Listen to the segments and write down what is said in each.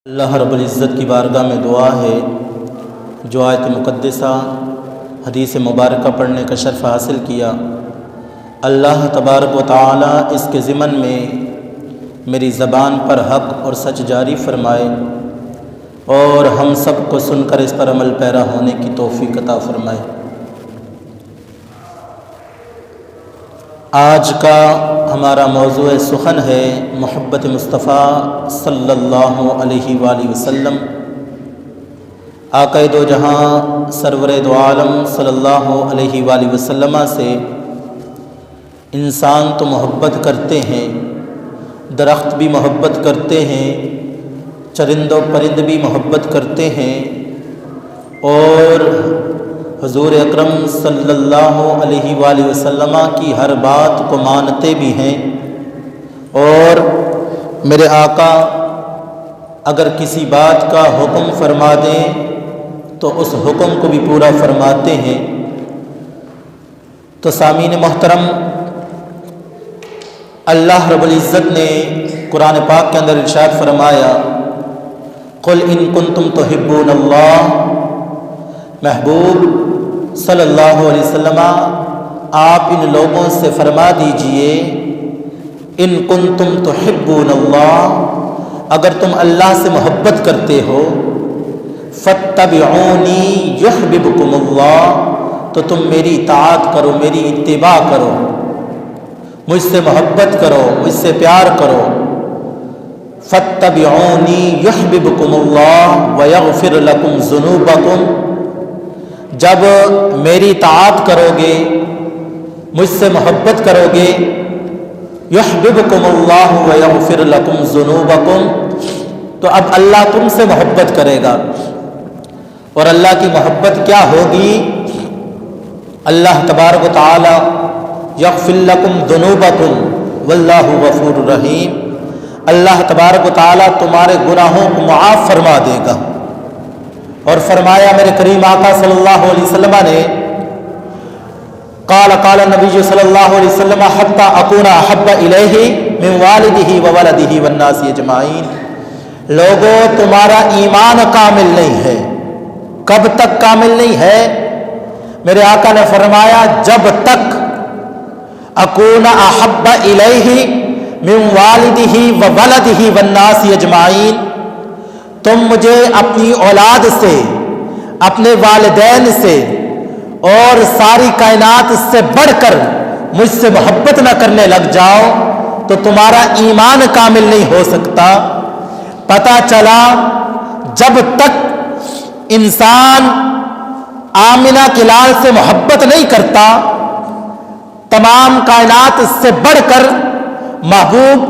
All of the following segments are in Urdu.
اللہ رب العزت کی بارگاہ میں دعا ہے جو آیت مقدسہ حدیث مبارکہ پڑھنے کا شرف حاصل کیا، اللہ تبارک و تعالی اس کے ضمن میں میری زبان پر حق اور سچ جاری فرمائے اور ہم سب کو سن کر اس پر عمل پیرا ہونے کی توفیق عطا فرمائے۔ آج کا ہمارا موضوع سخن ہے محبت مصطفیٰ صلی اللہ علیہ وآلہ وسلم۔ آقا دو جہاں سرور دو عالم صلی اللہ علیہ وآلہ وسلم سے انسان تو محبت کرتے ہیں، درخت بھی محبت کرتے ہیں، چرند و پرند بھی محبت کرتے ہیں، اور حضور اکرم صلی اللہ علیہ وآلہ وسلم کی ہر بات کو مانتے بھی ہیں، اور میرے آقا اگر کسی بات کا حکم فرما دیں تو اس حکم کو بھی پورا فرماتے ہیں۔ تو سامعین محترم، اللہ رب العزت نے قرآن پاک کے اندر ارشاد فرمایا، قل ان کنتم تحبون اللہ، محبوب صلی اللہ علیہ وسلم آپ ان لوگوں سے فرما دیجئے، ان کنتم تحبون اللہ، اگر تم اللہ سے محبت کرتے ہو، فاتبعونی یحببکم اللہ، تو تم میری اطاعت کرو، میری اتباع کرو، مجھ سے محبت کرو، مجھ سے پیار کرو۔ فاتبعونی یحببکم اللہ ویغفر لکم ذنوبکم، جب میری اطاعت کرو گے، مجھ سے محبت کرو گے، یحببکم اللہ ویغفر لکم ذنوبکم، تو اب اللہ تم سے محبت کرے گا۔ اور اللہ کی محبت کیا ہوگی؟ اللہ تبارک و تعالی یغفر لکم ذنوبکم واللہ غفور رحیم، اللہ تبارک و تعالی تمہارے گناہوں کو معاف فرما دے گا۔ اور فرمایا میرے کریم آقا صلی اللہ علیہ وسلم نے، قال النبی صلی اللہ علیہ وسلم حتی اکون احب الیہ من والدہ وولدہ والناس اجمعین، لوگوں تمہارا ایمان کامل نہیں ہے۔ کب تک کامل نہیں ہے؟ میرے آقا نے فرمایا جب تک اکون احب الیہ من والدہ وولدہ والناس اجمعین، تم مجھے اپنی اولاد سے، اپنے والدین سے اور ساری کائنات سے بڑھ کر مجھ سے محبت نہ کرنے لگ جاؤ تو تمہارا ایمان کامل نہیں ہو سکتا۔ پتہ چلا جب تک انسان آمنہ کے لال سے محبت نہیں کرتا، تمام کائنات سے بڑھ کر محبوب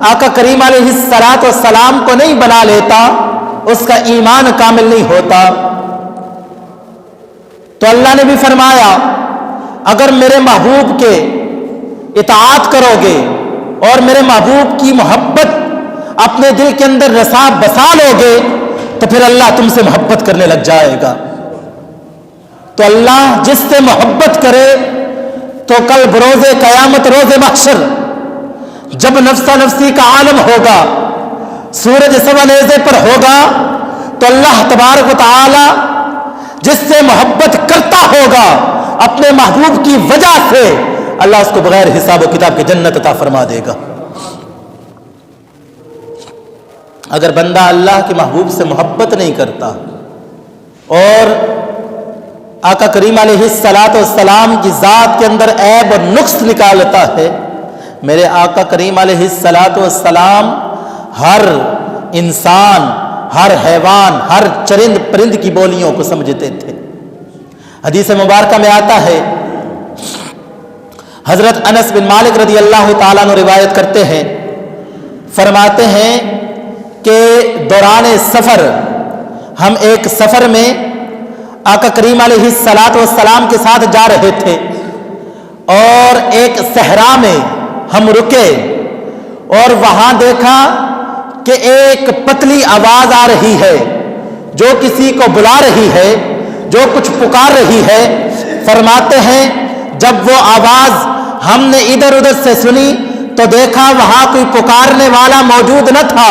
آقا کریم علیہ الصلاۃ والسلام کو نہیں بنا لیتا، اس کا ایمان کامل نہیں ہوتا۔ تو اللہ نے بھی فرمایا اگر میرے محبوب کے اطاعت کرو گے اور میرے محبوب کی محبت اپنے دل کے اندر رسا بسا لو گے تو پھر اللہ تم سے محبت کرنے لگ جائے گا۔ تو اللہ جس سے محبت کرے تو کل بروز قیامت، روز محشر، جب نفسا نفسی کا عالم ہوگا، سورج سوا نیزے پر ہوگا، تو اللہ تبارک و تعالی جس سے محبت کرتا ہوگا اپنے محبوب کی وجہ سے، اللہ اس کو بغیر حساب و کتاب کے جنت عطا فرما دے گا۔ اگر بندہ اللہ کے محبوب سے محبت نہیں کرتا اور آقا کریم علیہ الصلاۃ والسلام کی ذات کے اندر عیب اور نقص نکالتا ہے، میرے آقا کریم علیہ الصلاۃ والسلام ہر انسان، ہر حیوان، ہر چرند پرند کی بولیوں کو سمجھتے تھے۔ حدیث مبارکہ میں آتا ہے، حضرت انس بن مالک رضی اللہ تعالیٰ عنہ روایت کرتے ہیں، فرماتے ہیں کہ دوران سفر ہم ایک سفر میں آقا کریم علیہ الصلاۃ والسلام کے ساتھ جا رہے تھے، اور ایک صحرا میں ہم رکے اور وہاں دیکھا کہ ایک پتلی آواز آ رہی ہے جو کسی کو بلا رہی ہے، جو کچھ پکار رہی ہے۔ فرماتے ہیں جب وہ آواز ہم نے ادھر ادھر سے سنی تو دیکھا وہاں کوئی پکارنے والا موجود نہ تھا،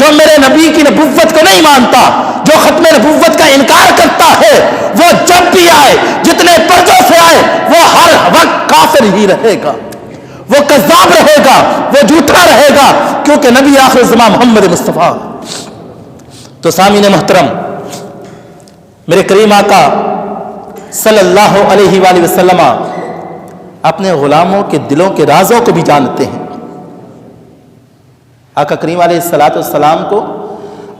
جو میرے نبی کی نبوت کو نہیں مانتا، جو ختم نبوت کا انکار کرتا ہے، وہ جب بھی آئے، جتنے پردوں سے آئے، وہ ہر وقت کافر ہی رہے گا، وہ کذاب رہے گا، وہ جھوٹا رہے گا، کیونکہ نبی آخر زمان محمد مصطفیٰ۔ تو سامعین محترم، میرے کریم آقا صلی اللہ علیہ وآلہ وسلم اپنے غلاموں کے دلوں کے رازوں کو بھی جانتے ہیں۔ آقا کریم علیہ السلام کو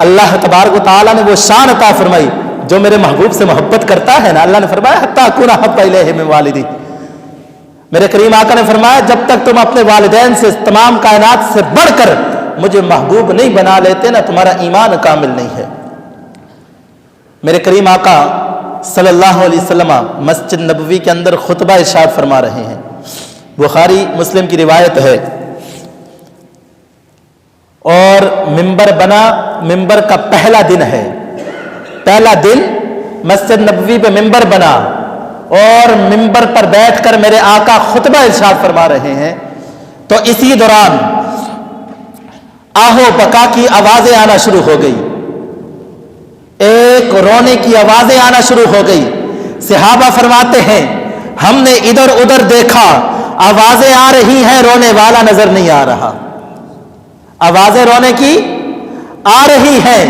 اللہ تبارک و تعالیٰ نے وہ شان عطا فرمائی، جو میرے محبوب سے محبت کرتا ہے نا، اللہ نے فرمایا حتی اکون احب الیہ من والدی، میرے کریم آقا نے فرمایا جب تک تم اپنے والدین سے تمام کائنات سے بڑھ کر مجھے محبوب نہیں بنا لیتے نا، تمہارا ایمان کامل نہیں ہے۔ میرے کریم آقا صلی اللہ علیہ وسلم مسجد نبوی کے اندر خطبہ ارشاد فرما رہے ہیں، بخاری مسلم کی روایت ہے، اور منبر بنا، منبر کا پہلا دن ہے، پہلا دن مسجد نبوی پہ منبر بنا، اور منبر پر بیٹھ کر میرے آقا خطبہ ارشاد فرما رہے ہیں، تو اسی دوران آہو بکا کی آوازیں آنا شروع ہو گئی، ایک رونے کی آوازیں آنا شروع ہو گئی۔ صحابہ فرماتے ہیں ہم نے ادھر ادھر دیکھا، آوازیں آ رہی ہیں، رونے والا نظر نہیں آ رہا، آوازیں رونے کی آ رہی ہیں،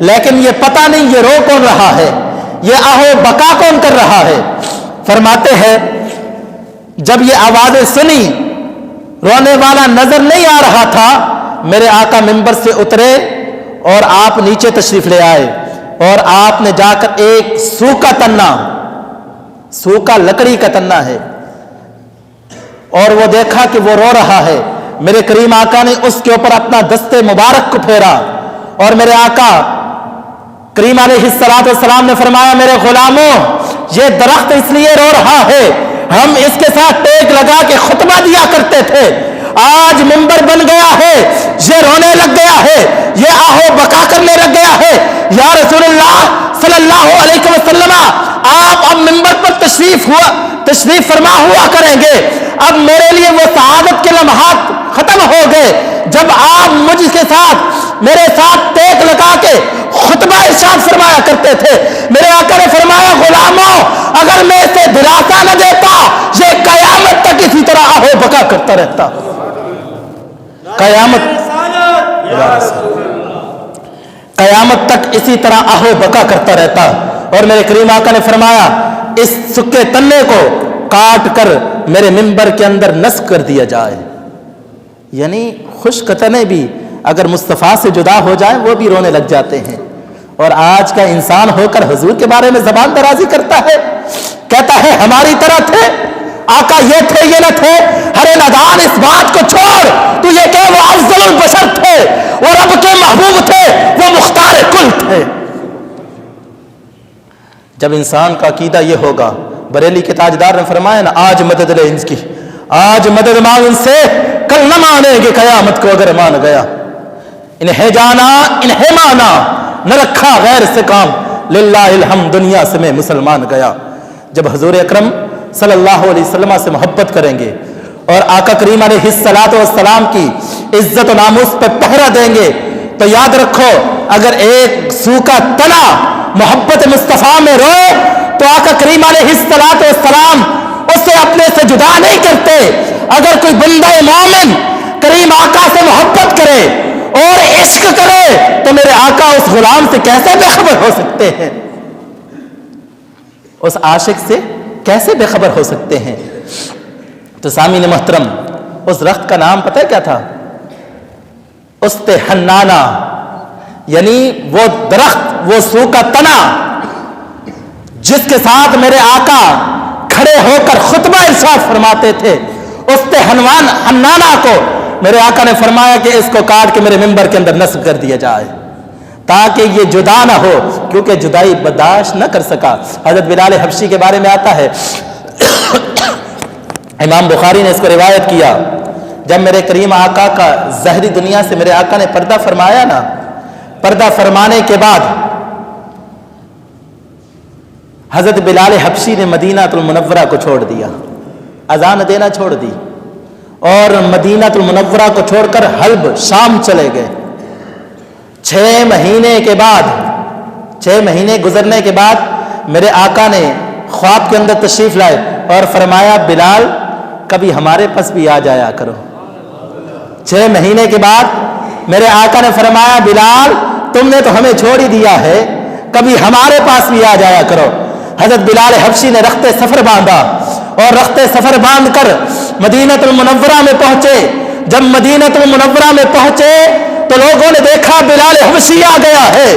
لیکن یہ پتہ نہیں یہ رو کون رہا ہے، یہ آہو بکا کون کر رہا ہے۔ فرماتے ہیں جب یہ آوازیں سنی، رونے والا نظر نہیں آ رہا تھا، میرے آقا منبر سے اترے اور آپ نیچے تشریف لے آئے، اور آپ نے جا کر ایک سوکھا تنا، سوکھا لکڑی کا تنا ہے، اور وہ دیکھا کہ وہ رو رہا ہے، میرے کریم آقا نے اس کے اوپر اپنا دست مبارک کو پھیرا، اور میرے آقا کریم علیہ السلام نے فرمایا میرے غلاموں، یہ درخت اس لیے رو رہا ہے، ہم اس کے ساتھ ٹیک لگا کے خطبہ دیا کرتے تھے، آج منبر بن گیا ہے، یہ رونے لگ گیا ہے، یہ آہو بکا کرنے لگ گیا ہے، یا رسول اللہ صلی اللہ علیہ وسلم آپ اب منبر پر تشریف فرما ہوا کریں گے، اب میرے لیے وہ سعادت کے لمحات ختم ہو گئے جب آپ مجھ کے ساتھ میرے ساتھ ٹیک لگا کے خطبہ ارشاد فرمایا کرتے تھے۔ میرے آقا نے فرمایا غلاموں، اگر میں اسے دلاسا نہ دیتا، یہ قیامت تک اسی طرح آہو بکا کرتا رہتا، قیامت تک اسی طرح آہو بکا کرتا رہتا۔ اور میرے کریم آقا نے فرمایا اس سکے تنے کو کاٹ کر میرے منبر کے اندر نصب کر دیا جائے، یعنی خشک تنے بھی اگر مصطفیٰ سے جدا ہو جائیں وہ بھی رونے لگ جاتے ہیں، اور آج کا انسان ہو کر حضور کے بارے میں زبان درازی کرتا ہے، کہتا ہے ہماری طرح تھے آقا، یہ تھے یہ نہ تھے، ہر نادان اس بات کو چھوڑ، تو یہ کہ وہ افضل البشر تھے، وہ رب کے محبوب تھے، وہ مختار کل تھے۔ جب انسان کا عقیدہ یہ ہوگا، بریلی کے تاجدار نے فرمایا نا، آج مدد لے ان کی، آج مدد مانگ ان سے، کل نہ مانیں گے قیامت کو اگر مان گیا، انہیں جانا انہیں مانا، نہ رکھا غیر سے کام، للہ الحمد دنیا سے میں مسلمان گیا۔ جب حضور اکرم صلی اللہ علیہ وسلم سے محبت کریں گے اور آقا کریم علیہ السلام کی عزت و ناموس پہ پہرا دیں گے، تو یاد رکھو اگر ایک سوکھا تنا محبت مصطفیٰ میں روئے تو آقا کریم علیہ السلام اسے اپنے سے جدا نہیں کرتے۔ اگر کوئی بندہ مومن کریم آقا سے محبت کرے اور عشق کرے تو میرے آقا اس غلام سے کیسے بے خبر ہو سکتے ہیں، اس عاشق سے کیسے بے خبر ہو سکتے ہیں۔ تو سامعین محترم، اس درخت کا نام پتہ ہے کیا تھا؟ است حنانہ، یعنی وہ درخت، وہ سوکھا تنا جس کے ساتھ میرے آقا کھڑے ہو کر خطبہ ارشاد فرماتے تھے، است حنانہ کو میرے آقا نے فرمایا کہ اس کو کاٹ کے میرے منبر کے اندر نصب کر دیا جائے تاکہ یہ جدا نہ ہو، کیونکہ جدائی برداشت نہ کر سکا۔ حضرت بلال حبشی کے بارے میں آتا ہے، امام بخاری نے اس کو روایت کیا، جب میرے کریم آقا کا ظاہری دنیا سے میرے آقا نے پردہ فرمایا نا، پردہ فرمانے کے بعد حضرت بلال حبشی نے مدینہ المنورہ کو چھوڑ دیا، اذان دینا چھوڑ دی، اور مدینہ المنورہ کو چھوڑ کر حلب شام چلے گئے۔ 6 مہینے گزرنے کے بعد میرے آقا نے خواب کے اندر تشریف لائے اور فرمایا بلال کبھی ہمارے پاس بھی آ جایا کرو۔ 6 مہینے کے بعد میرے آقا نے فرمایا بلال تم نے تو ہمیں چھوڑ ہی دیا ہے، کبھی ہمارے پاس بھی آ جایا کرو۔ حضرت بلال حبشی نے رخت سفر باندھا اور رخت سفر باندھ کر مدینہ المنورہ میں پہنچے۔ جب مدینہ المنورہ میں پہنچے تو لوگوں نے دیکھا بلال حبشی آ گیا ہے،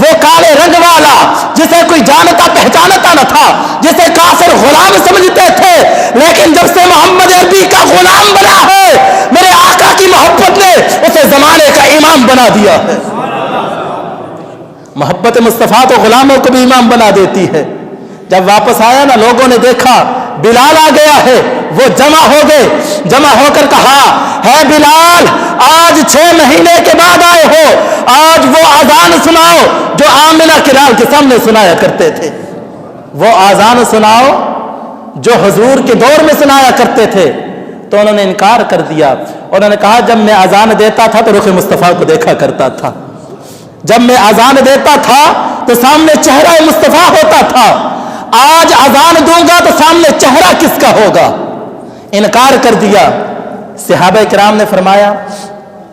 وہ کالے رنگ والا جسے کوئی جانتا پہچانتا نہ تھا، جسے کافر غلام سمجھتے تھے، لیکن جب سے محمد عربی کا غلام بنا ہے میرے آقا کی محبت نے اسے زمانے کا امام بنا دیا ہے۔ محبت مصطفیٰ تو غلاموں کو بھی امام بنا دیتی ہے۔ جب واپس آیا نا لوگوں نے دیکھا بلال آ گیا ہے، وہ جمع ہو گئے، جمع ہو کر کہا ہے بلال آج 6 مہینے کے بعد آئے ہو، آج وہ اذان سناؤ جو آمنہ کے لال کے سامنے سنایا کرتے تھے، وہ اذان سناؤ جو حضور کے دور میں سنایا کرتے تھے۔ تو انہوں نے انکار کر دیا، انہوں نے کہا جب میں اذان دیتا تھا تو رخ مصطفیٰ کو دیکھا کرتا تھا، جب میں اذان دیتا تھا تو سامنے چہرہ مصطفیٰ ہوتا تھا، آج اذان دوں گا تو سامنے چہرہ کس کا ہوگا؟ انکار کر دیا۔ صحابہ کرام نے فرمایا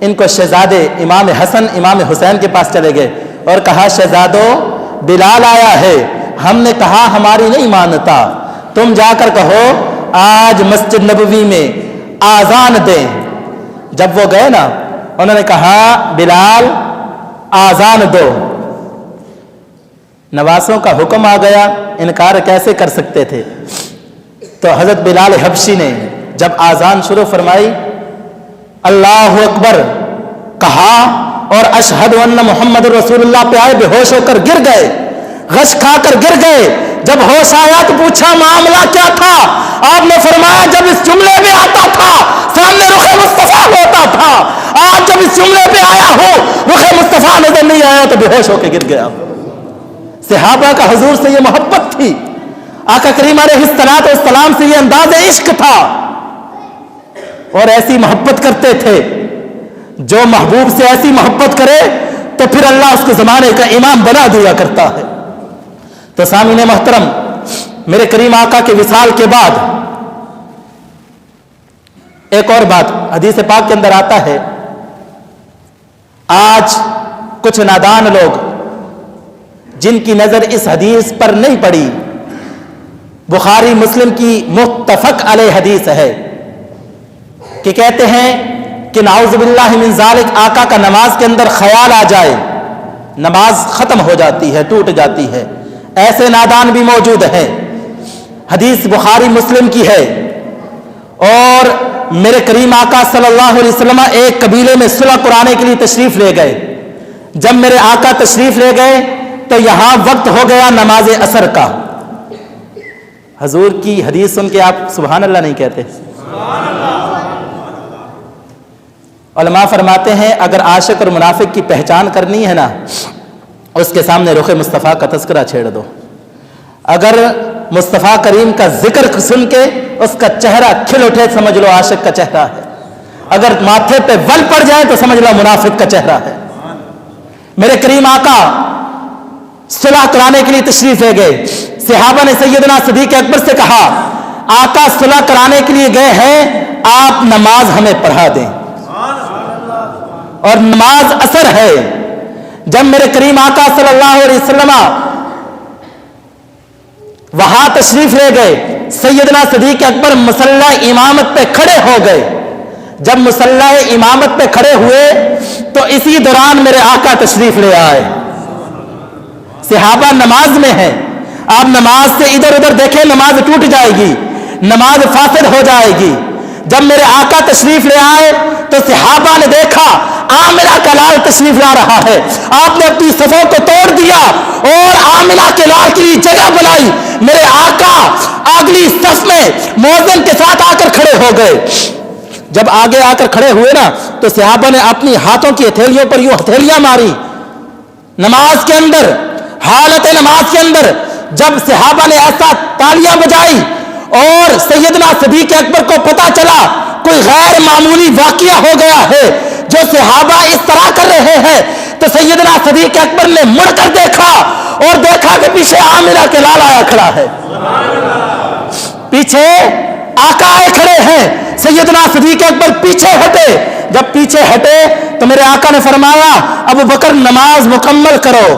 ان کو شہزادے امام حسن امام حسین کے پاس چلے گئے اور کہا شہزادو بلال آیا ہے، ہم نے کہا ہماری نہیں مانتا، تم جا کر کہو آج مسجد نبوی میں آذان دیں۔ جب وہ گئے نا انہوں نے کہا بلال آذان دو۔ نواسوں کا حکم آ گیا، انکار کیسے کر سکتے تھے؟ تو حضرت بلال حبشی نے جب آذان شروع فرمائی اللہ اکبر کہا اور اشہد ان محمد رسول اللہ پہ آئے، بے ہوش ہو کر گر گئے، غش کھا کر گر گئے۔ جب ہوش آیا تو پوچھا معاملہ کیا تھا؟ آپ نے فرمایا جب اس جملے میں آتا تھا سامنے رخ مصطفیٰ ہوتا تھا، آج جب اس جملے پہ آیا ہوں رخ مصطفیٰ نظر نہیں آیا تو بے ہوش ہو کے گر گیا۔ صحابہ کا حضور سے یہ محبت تھی، آقا کریم علیہ السلام سے یہ انداز عشق تھا، اور ایسی محبت کرتے تھے۔ جو محبوب سے ایسی محبت کرے تو پھر اللہ اس کو زمانے کا امام بنا دیا کرتا ہے۔ تو سامعین محترم، میرے کریم آقا کے وصال کے بعد ایک اور بات حدیث پاک کے اندر آتا ہے، آج کچھ نادان لوگ جن کی نظر اس حدیث پر نہیں پڑی، بخاری مسلم کی متفق علیہ حدیث ہے کہ کہتے ہیں کہ نعوذ باللہ من ذالک آقا کا نماز کے اندر خیال آ جائے نماز ختم ہو جاتی ہے، ٹوٹ جاتی ہے، ایسے نادان بھی موجود ہیں۔ حدیث بخاری مسلم کی ہے، اور میرے کریم آقا صلی اللہ علیہ وسلم ایک قبیلے میں صلح قرانے کے لیے تشریف لے گئے۔ جب میرے آقا تشریف لے گئے تو یہاں وقت ہو گیا نماز عصر کا۔ حضور کی حدیث سن کے آپ سبحان اللہ نہیں کہتے؟ علماء فرماتے ہیں اگر عاشق اور منافق کی پہچان کرنی ہے نا، اس کے سامنے رخ مصطفیٰ کا تذکرہ چھیڑ دو۔ اگر مصطفیٰ کریم کا ذکر سن کے اس کا چہرہ کھل اٹھے سمجھ لو عاشق کا چہرہ ہے، اگر ماتھے پہ ول پڑ جائے تو سمجھ لو منافق کا چہرہ ہے۔ میرے کریم آقا صلح کرانے کے لیے تشریف لے گئے۔ صحابہ نے سیدنا صدیق اکبر سے کہا آقا صلح کرانے کے لیے گئے ہیں، آپ نماز ہمیں پڑھا دیں، اور نماز عصر ہے۔ جب میرے کریم آقا صلی اللہ علیہ وسلم وہاں تشریف لے گئے، سیدنا صدیق اکبر مصلی امامت پہ کھڑے ہو گئے۔ جب مصلی امامت پہ کھڑے ہوئے تو اسی دوران میرے آقا تشریف لے آئے۔ صحابہ نماز میں ہیں، آپ نماز سے ادھر ادھر دیکھیں نماز ٹوٹ جائے گی، نماز فاسد ہو جائے گی۔ جب میرے آقا تشریف لے آئے تو صحابہ نے دیکھا آمنہ کا لال تشریف لا رہا ہے، آپ نے اپنی صفوں کو توڑ دیا اور آمنہ کے لال کے لیے جگہ بنائی۔ میرے آقا اگلی صف میں مؤذن کے ساتھ آ کر کھڑے ہو گئے۔ جب آگے آ کر کھڑے ہوئے نا تو صحابہ نے اپنی ہاتھوں کی ہتھیلیوں پر یوں ہتھیلیاں ماری۔ نماز کے اندر، حالت نماز کے اندر جب صحابہ نے ایسا تالیاں بجائی اور سیدنا صدیق اکبر کو پتا چلا کوئی غیر معمولی واقعہ ہو گیا ہے جو صحابہ اس طرح کر رہے ہیں، تو تو سیدنا صدیق اکبر نے مڑ کر دیکھا اور دیکھا کہ پیچھے آمنہ کے لال آیا کھڑا ہے، پیچھے آقا آئے کھڑے ہیں۔ سیدنا صدیق اکبر پیچھے ہٹے، جب پیچھے ہٹے تو میرے آقا نے فرمایا ابو بکر نماز مکمل کرو۔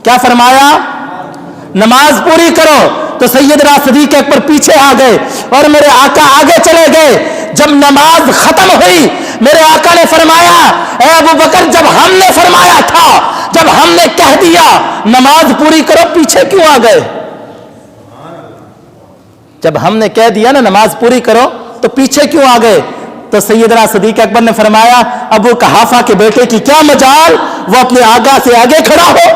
کیا فرمایا؟ نماز پوری کرو۔ تو سیدنا صدیق اکبر پیچھے آ گئے اور میرے آقا آگے چلے گئے۔ جب نماز ختم ہوئی میرے آقا نے فرمایا اے ابو بکر، جب ہم نے فرمایا تھا، جب ہم نے کہہ دیا نماز پوری کرو، پیچھے کیوں آ گئے؟ جب ہم نے کہہ دیا نا نماز پوری کرو تو پیچھے کیوں آ گئے؟ تو سیدنا صدیق اکبر نے فرمایا ابو قحافہ کے بیٹے کی کیا مجال وہ اپنے آقا سے آگے کھڑا ہو،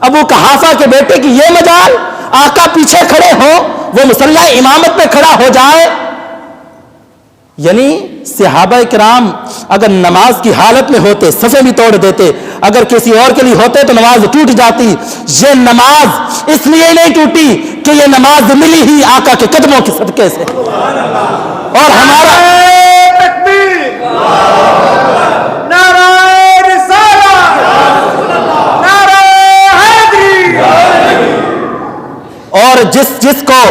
ابو قحافہ کے بیٹے کی یہ مجال آقا پیچھے کھڑے ہو، وہ مصلی امامت میں کھڑا ہو جائے۔ یعنی صحابہ کرام اگر نماز کی حالت میں ہوتے صفیں بھی توڑ دیتے، اگر کسی اور کے لیے ہوتے تو نماز ٹوٹ جاتی۔ یہ نماز اس لیے نہیں ٹوٹی کہ یہ نماز ملی ہی آقا کے قدموں کے صدقے سے۔ اور ہمارا اور جس کو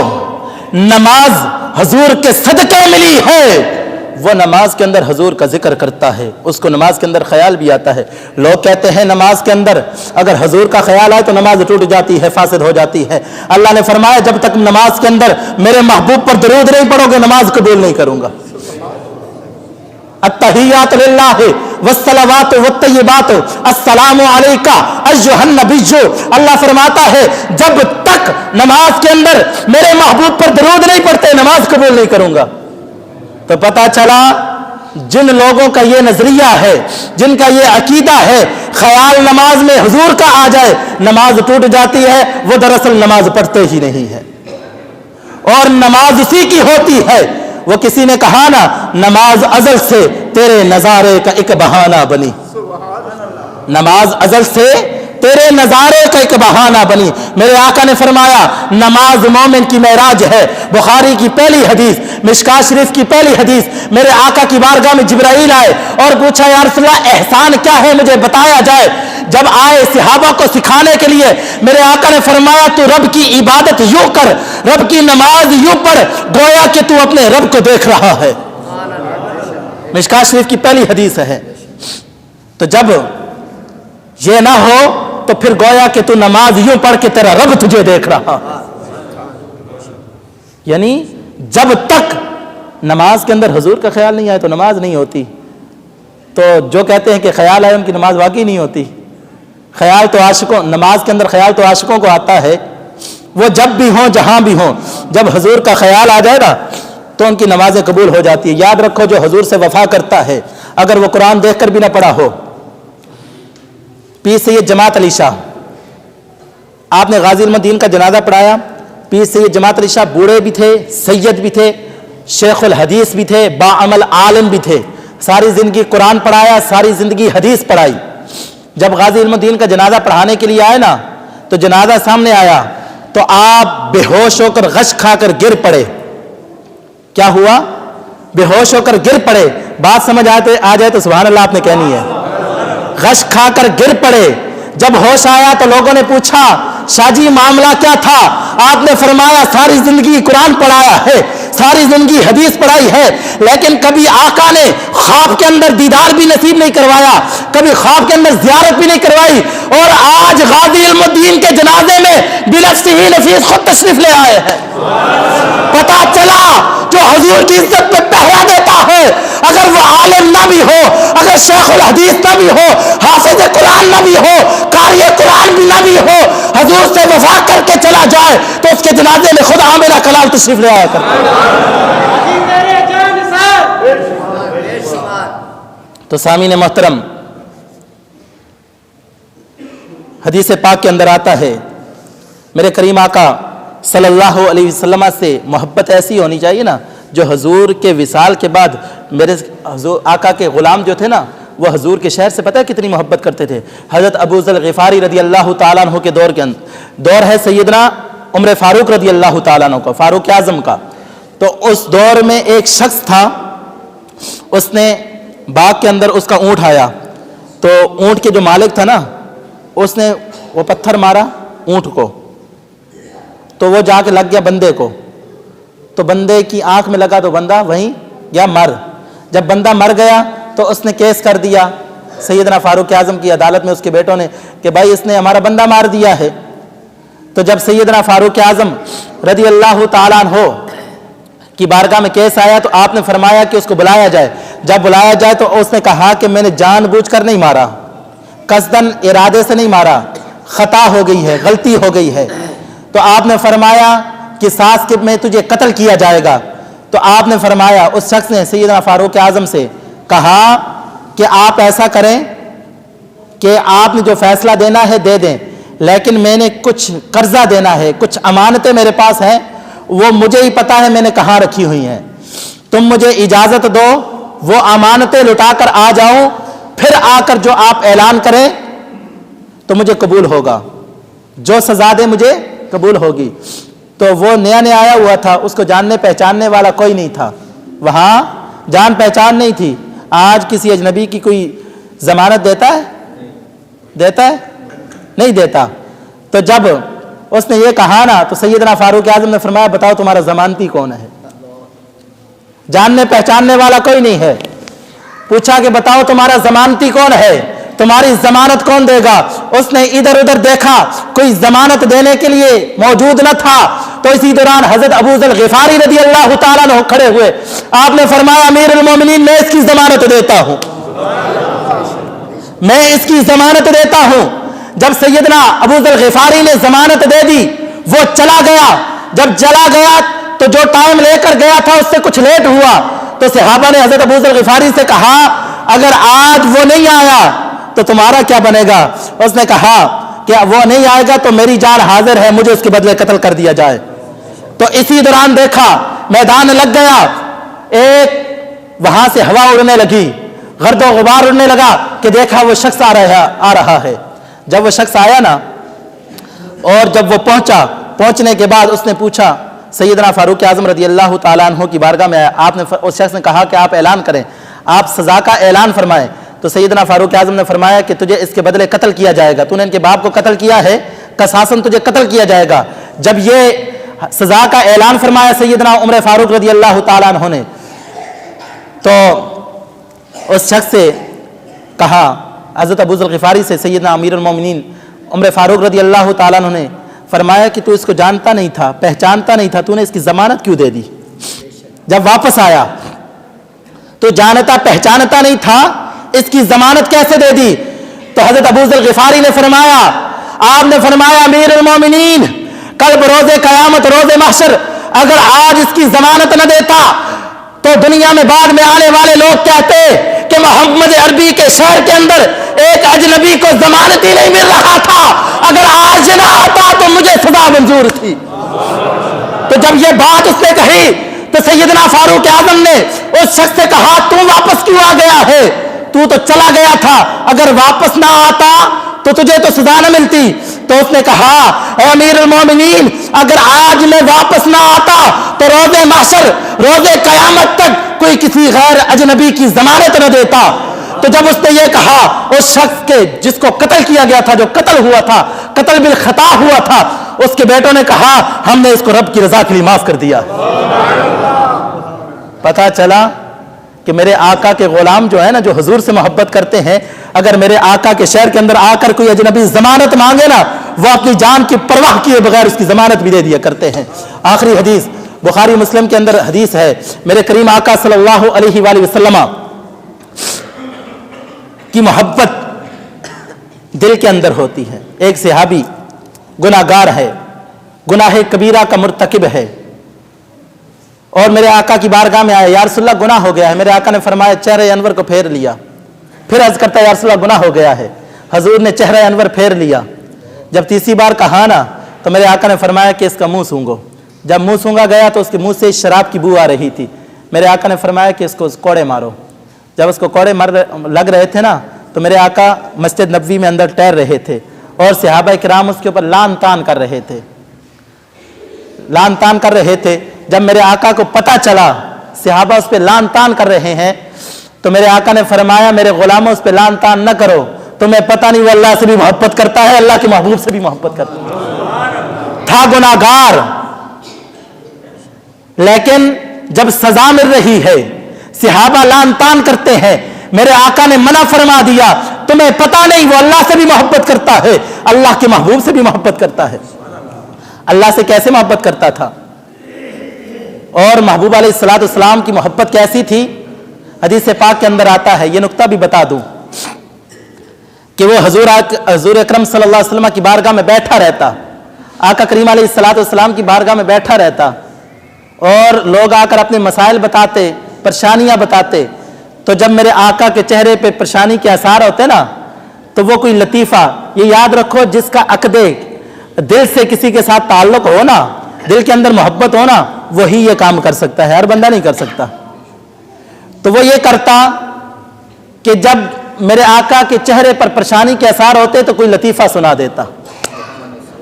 نماز حضور کے صدقے ملی ہے وہ نماز کے اندر حضور کا ذکر کرتا ہے، اس کو نماز کے اندر خیال بھی آتا ہے۔ لوگ کہتے ہیں نماز کے اندر اگر حضور کا خیال آئے تو نماز ٹوٹ جاتی ہے، فاسد ہو جاتی ہے۔ اللہ نے فرمایا جب تک نماز کے اندر میرے محبوب پر درود نہیں پڑھو گے نماز قبول نہیں کروں گا۔ التحیات للہ والصلوات والطیبات السلام علیکہ ایھا النبی، اللہ فرماتا ہے جب تک نماز کے اندر میرے محبوب پر درود نہیں پڑھتے نماز قبول نہیں کروں گا۔ تو پتہ چلا جن لوگوں کا یہ نظریہ ہے، جن کا یہ عقیدہ ہے خیال نماز میں حضور کا آ جائے نماز ٹوٹ جاتی ہے، وہ دراصل نماز پڑھتے ہی نہیں ہے اور نماز اسی کی ہوتی ہے۔ وہ کسی نے کہا نا نماز ازل سے تیرے نظارے کا ایک بہانہ بنی، نماز ازل سے تیرے نظارے کا ایک بہانہ بنی۔ میرے آقا نے فرمایا نماز مومن کی معراج ہے، بخاری کی پہلی حدیث، مشکاۃ شریف کی پہلی حدیث۔ میرے آقا کی بارگاہ میں جبرائیل آئے اور پوچھا یا رسول اللہ احسان کیا ہے مجھے بتایا جائے۔ جب آئے صحابہ کو سکھانے کے لیے میرے آقا نے فرمایا تو رب کی عبادت یوں کر، رب کی نماز یوں پڑھ گویا کہ تو اپنے رب کو دیکھ رہا ہے۔ مشکاۃ شریف کی پہلی حدیث ہے۔ تو جب یہ نہ ہو تو پھر گویا کہ تو نماز یوں پڑھ کے تیرا رب تجھے دیکھ رہا۔ یعنی جب تک نماز کے اندر حضور کا خیال نہیں آئے تو نماز نہیں ہوتی۔ تو جو کہتے ہیں کہ خیال آئے ان کی نماز واقعی نہیں ہوتی۔ خیال تو عاشقوں، نماز کے اندر خیال تو عاشقوں کو آتا ہے، وہ جب بھی ہوں جہاں بھی ہوں جب حضور کا خیال آ جائے گا تو ان کی نمازیں قبول ہو جاتی ہے۔ یاد رکھو جو حضور سے وفا کرتا ہے اگر وہ قرآن دیکھ کر بھی نہ پڑھا ہو۔ پیر سید جماعت علی شاہ، آپ نے غازی المدین کا جنازہ پڑھایا۔ پیر سید جماعت علی شاہ بوڑھے بھی تھے، سید بھی تھے، شیخ الحدیث بھی تھے، باعمل عالم بھی تھے، ساری زندگی قرآن پڑھایا، ساری زندگی حدیث پڑھائی۔ جب غازی المدین کا جنازہ پڑھانے کے لیے آئے نا تو جنازہ سامنے آیا تو آپ بے ہوش ہو کر غش کھا کر گر پڑے۔ کیا ہوا؟ بے ہوش ہو کر گر پڑے۔ بات سمجھ آ جائے تو سبحان اللہ آپ نے کہنی ہے۔ غش کھا کر گر پڑے۔ جب ہوش آیا تو لوگوں نے پوچھا شاہ جی معاملہ کیا تھا؟ آپ نے فرمایا ساری زندگی قرآن پڑھایا ہے، ساری زندگی حدیث پڑھائی ہے، لیکن کبھی آقا نے خواب کے اندر دیدار بھی نصیب نہیں کروایا، کبھی خواب کے اندر زیارت بھی نہیں کروائی، اور آج غازی المدین کے جنازے میں بنفسہ ہی نفیس خود تشریف لے آئے ہیں۔ پتا چلا جو حضور کی عزت پہ پہرا دیتا ہے اگر وہ عالم نہ بھی ہو، اگر شیخ الحدیث نہ بھی ہو، حافظ قرآن نہ بھی ہو، قاری قرآن بھی نہ بھی ہو، حضور سے وفا کر کے چلا جائے تو اس کے جنازے میں خود عاملہ کلال تشریف لے آیا کرتا۔ تو سامعین محترم، حدیث پاک کے اندر آتا ہے میرے کریم آقا صلی اللہ علیہ وسلم سے محبت ایسی ہونی چاہیے نا جو حضور کے وصال کے بعد میرے حضور آقا کے غلام جو تھے نا وہ حضور کے شہر سے پتہ ہے کتنی محبت کرتے تھے۔ حضرت ابو ذر غفاری رضی اللہ تعالیٰ عنہ کے دور کے اندر، دور ہے سیدنا عمر فاروق رضی اللہ تعالیٰ عنہ کا، فاروق اعظم کا۔ تو اس دور میں ایک شخص تھا، اس نے باغ کے اندر اس کا اونٹ آیا تو اونٹ کے جو مالک تھا نا اس نے وہ پتھر مارا اونٹ کو, تو وہ جا کے لگ گیا بندے کو, تو بندے کی آنکھ میں لگا تو بندہ وہیں گیا مر. جب بندہ مر گیا تو اس نے کیس کر دیا سیدنا فاروق اعظم کی عدالت میں اس کے بیٹوں نے کہ بھائی اس نے ہمارا بندہ مار دیا ہے. تو جب سیدنا فاروق اعظم رضی اللہ تعالیٰ عنہ کی بارگاہ میں کیس آیا تو آپ نے فرمایا کہ اس کو بلایا جائے. جب بلایا جائے تو اس نے کہا کہ میں نے جان بوجھ کر نہیں مارا, قصداً ارادے سے نہیں مارا, خطا ہو گئی ہے, غلطی ہو گئی ہے. تو آپ نے فرمایا کہ ساس کے میں تجھے قتل کیا جائے گا. تو آپ نے فرمایا, اس شخص نے سیدنا فاروق اعظم سے کہا کہ آپ ایسا کریں کہ آپ نے جو فیصلہ دینا ہے دے دیں, لیکن میں نے کچھ قرضہ دینا ہے, کچھ امانتیں میرے پاس ہیں, وہ مجھے ہی پتا ہے میں نے کہاں رکھی ہوئی ہیں. تم مجھے اجازت دو وہ امانتیں لٹا کر آ جاؤں, پھر آ کر جو آپ اعلان کریں تو مجھے قبول ہوگا, جو سزا دے مجھے قبول ہوگی. تو وہ نیا نیا آیا ہوا تھا, اس کو جاننے پہچاننے والا کوئی نہیں تھا, وہاں جان پہچان نہیں تھی. آج کسی اجنبی کی کوئی ضمانت دیتا ہے؟ دیتا ہے؟ نہیں دیتا. تو جب اس نے یہ کہا نا تو سیدنا فاروق اعظم نے فرمایا بتاؤ تمہارا ضمانتی کون ہے؟ جاننے پہچاننے والا کوئی نہیں ہے. پوچھا کہ بتاؤ تمہارا ضمانتی کون ہے, تمہاری ضمانت کون دے گا؟ اس نے ادھر ادھر دیکھا, کوئی ضمانت دینے کے لیے موجود نہ تھا. تو اسی دوران حضرت ابو ذر غفاری رضی اللہ تعالیٰ عنہ کھڑے ہوئے. آپ نے فرمایا امیر المومنین میں اس کی ضمانت دیتا ہوں, میں اس کی ضمانت دیتا ہوں. جب سیدنا ابو ذر غفاری نے ضمانت دے دی وہ چلا گیا. جب چلا گیا تو جو ٹائم لے کر گیا تھا اس سے کچھ لیٹ ہوا. تو صحابہ نے حضرت ابو ذر غفاری سے کہا اگر آج وہ نہیں آیا تو تمہارا کیا بنے گا؟ اس نے کہا کہ وہ نہیں آئے گا تو میری جان حاضر ہے, مجھے اس کے بدلے قتل کر دیا جائے. تو اسی دوران دیکھا میدان لگ گیا, ایک وہاں سے ہوا اڑنے لگی, گرد و غبار اڑنے لگا کہ دیکھا وہ شخص آ رہا ہے. جب وہ شخص آیا نا اور جب وہ پہنچا, پہنچنے کے بعد اس نے پوچھا سیدنا فاروق اعظم رضی اللہ تعالیٰ عنہ کی بارگاہ میں آیا. آپ نے اس شخص نے کہا کہ آپ اعلان کریں, آپ سزا کا اعلان فرمائیں. تو سیدنا فاروق اعظم نے فرمایا کہ تجھے اس کے بدلے قتل کیا جائے گا, تو نے ان کے باپ کو قتل کیا ہے, قصاصاً تجھے قتل کیا جائے گا. جب یہ سزا کا اعلان فرمایا سیدنا عمر فاروق رضی اللہ تعالیٰ عنہ نے, تو اس شخص سے کہا حضرت ابو ذر غفاری سے, سیدنا امیر المومنین عمر فاروق رضی اللہ تعالیٰ عنہ نے فرمایا کہ تو اس کو جانتا نہیں تھا, پہچانتا نہیں تھا, تو نے اس کی ضمانت کیوں دے دی؟ جب واپس آیا تو جانتا پہچانتا نہیں تھا, اس کی ضمانت کیسے دے دی؟ تو حضرت ابو ذر غفاری نے فرمایا, آپ نے فرمایا امیر المومنین کل بروز قیامت روز محشر اگر آج اس کی ضمانت نہ دیتا تو دنیا میں بعد میں آنے والے لوگ کہتے کہ محمد عربی کے شہر کے اندر ایک اجنبی کو ضمانت ہی نہیں مل رہا تھا, اگر آج نہ آتا تو مجھے سزا منظور تھی. تو جب یہ بات اس نے کہی تو سیدنا فاروق اعظم نے اس شخص سے کہا تو واپس کیوں آ گیا ہے, تو چلا گیا تھا, اگر واپس نہ آتا تو تجھے تو سزا نہ ملتی. تو اس نے کہا اے امیر المومنین اگر آج میں واپس نہ آتا تو روز محشر روز قیامت تک کوئی کسی غیر اجنبی کی ضمانت نہ دیتا. تو جب اس نے یہ کہا اس شخص کے جس کو قتل کیا گیا تھا, جو قتل ہوا تھا, قتل بالخطا ہوا تھا, اس کے بیٹوں نے کہا ہم نے اس کو رب کی رضا کے لیے معاف کر دیا. پتہ چلا کہ میرے آقا کے غلام جو ہے نا, جو حضور سے محبت کرتے ہیں, اگر میرے آقا کے شہر کے اندر آ کر کوئی اجنبی ضمانت مانگے نا, وہ اپنی جان کی پرواہ کیے بغیر اس کی ضمانت بھی دے دیا کرتے ہیں. آخری حدیث بخاری مسلم کے اندر حدیث ہے, میرے کریم آقا صلی اللہ علیہ وآلہ وسلم کی محبت دل کے اندر ہوتی ہے. ایک صحابی گناہ گار ہے, گناہ کبیرہ کا مرتکب ہے, اور میرے آقا کی بارگاہ میں آیا, یا رسول اللہ گناہ ہو گیا ہے. میرے آقا نے فرمایا چہرہ انور کو پھیر لیا, پھر عرض کرتا ہے یا رسول اللہ گناہ ہو گیا ہے. حضور نے چہرہ انور پھیر لیا. جب تیسری بار کہا نا تو میرے آقا نے فرمایا کہ اس کا منہ سونگو. جب منہ سونگا گیا تو اس کے منہ سے شراب کی بو آ رہی تھی. میرے آقا نے فرمایا کہ اس کو کوڑے مارو. جب اس کو کوڑے لگ رہے تھے نا تو میرے آقا مسجد نبوی میں اندر ٹہر رہے تھے, اور صحابہ کرام اس کے اوپر لان تان کر رہے تھے, لان تان کر رہے تھے. جب میرے آقا کو پتہ چلا صحابہ اس پہ لان تان کر رہے ہیں تو میرے آقا نے فرمایا میرے غلاموں اس پہ لان تان نہ کرو, تمہیں پتہ نہیں وہ اللہ سے بھی محبت کرتا ہے, اللہ کے محبوب سے بھی محبت کرتا ہے. تھا گناہگار, لیکن جب سزا مل رہی ہے, صحابہ لان تان کرتے ہیں, میرے آقا نے منع فرما دیا, تمہیں پتہ نہیں وہ اللہ سے بھی محبت کرتا ہے, اللہ کے محبوب سے بھی محبت کرتا ہے. اللہ سے کیسے محبت کرتا تھا اور محبوب علیہ الصلوۃ والسلام کی محبت کیسی تھی, حدیث پاک کے اندر آتا ہے. یہ نقطہ بھی بتا دوں کہ وہ حضور اکرم صلی اللہ علیہ وسلم کی بارگاہ میں بیٹھا رہتا, آقا کریم علیہ الصلوۃ والسلام کی بارگاہ میں بیٹھا رہتا, اور لوگ آ کر اپنے مسائل بتاتے, پریشانیاں بتاتے, تو جب میرے آقا کے چہرے پہ پریشانی کے آثار ہوتے نا, تو وہ کوئی لطیفہ, یہ یاد رکھو, جس کا عقدے دل سے کسی کے ساتھ تعلق ہو نا, دل کے اندر محبت ہو نا, وہی یہ کام کر سکتا ہے, ہر بندہ نہیں کر سکتا. تو وہ یہ کرتا کہ جب میرے آقا کے چہرے پر پریشانی کے اثار ہوتے تو کوئی لطیفہ سنا دیتا,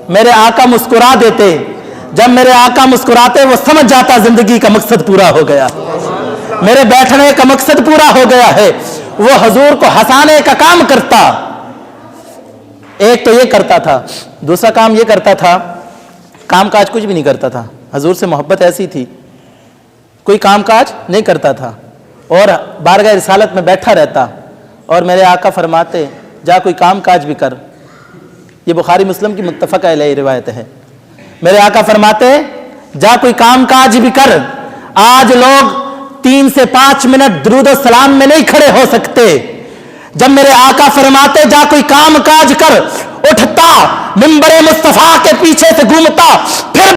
میرے آقا مسکرا دیتے, جب میرے آقا مسکراتے وہ سمجھ جاتا زندگی کا مقصد پورا ہو گیا, میرے بیٹھنے کا مقصد پورا ہو گیا ہے. وہ حضور کو ہنسانے کا کام کرتا. ایک تو یہ کرتا تھا, دوسرا کام یہ کرتا تھا, کام کاج کچھ بھی نہیں کرتا تھا. حضور سے محبت ایسی تھی, کوئی کام کاج نہیں کرتا تھا, اور بارگاہ رسالت میں بیٹھا رہتا, اور میرے آقا فرماتے جا کوئی کام کاج بھی کر. یہ بخاری مسلم کی متفقہ علیہ روایت ہے. میرے آقا فرماتے جا کوئی کام کاج بھی کر. آج لوگ 3 سے 5 منٹ درود و سلام میں نہیں کھڑے ہو سکتے. جب میرے آقا فرماتے جا کوئی کام کاج کر, اٹھتا, منبر مصطفیٰ کے پیچھے سے گھومتا, پھر